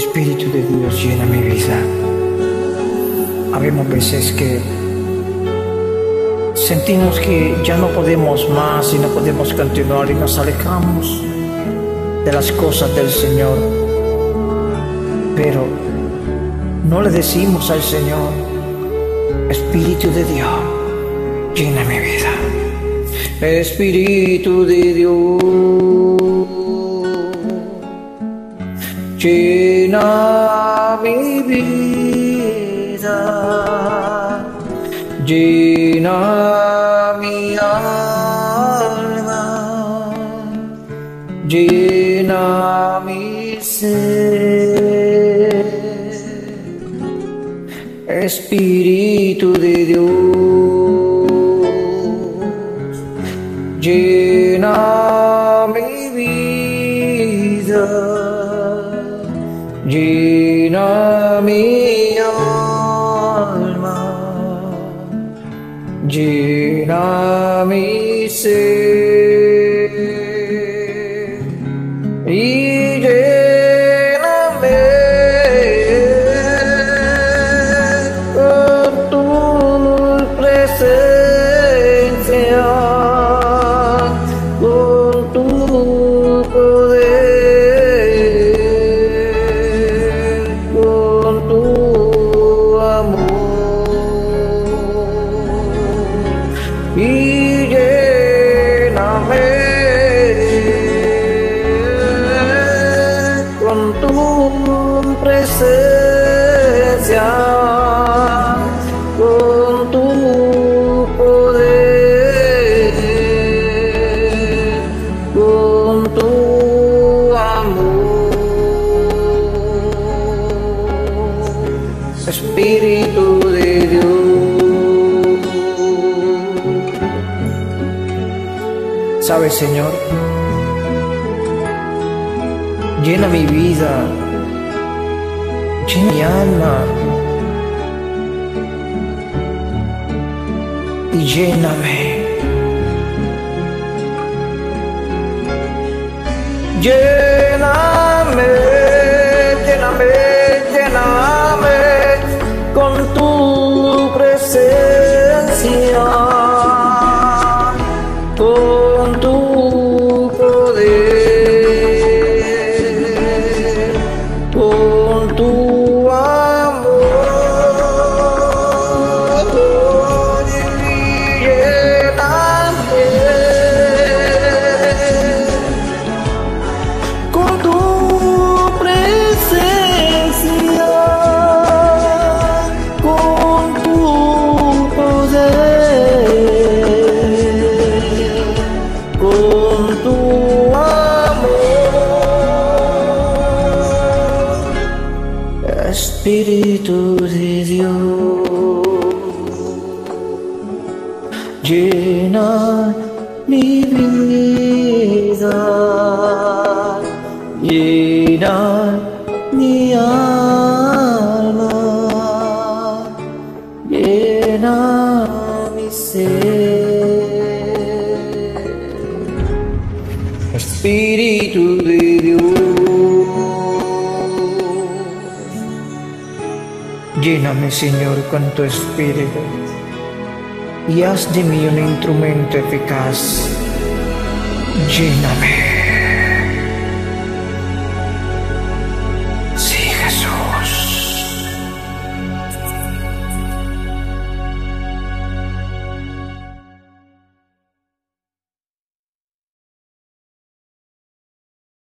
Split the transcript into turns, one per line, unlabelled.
Espíritu de Dios, llena mi vida. Habemos veces que sentimos que ya no podemos más y no podemos continuar y nos alejamos de las cosas del Señor. Pero no le decimos al Señor: Espíritu de Dios, llena mi vida. Espíritu de Dios, llena mi vida, llena mi alma, llena mi ser. Espíritu de Dios, llena mi vida, llena mi alma, llena mi ser, y lléname con tu presencia, con tu poder, con tu amor, y lléname con tu presencia, con tu poder, con tu amor. Espíritu de Dios. ¿Sabes, Señor? Llena mi vida, llena mi alma, y lléname. Lléname, lléname, lléname con tu presencia, con tu poder, con tu amor, y lléname con tu presencia, con tu poder, con tu amor. Espíritu de Dios, llena mi vida, llena mi alma, llena mi ser. Espíritu de Dios, lléname, Señor, con tu Espíritu, y haz de mí un instrumento eficaz. Lléname.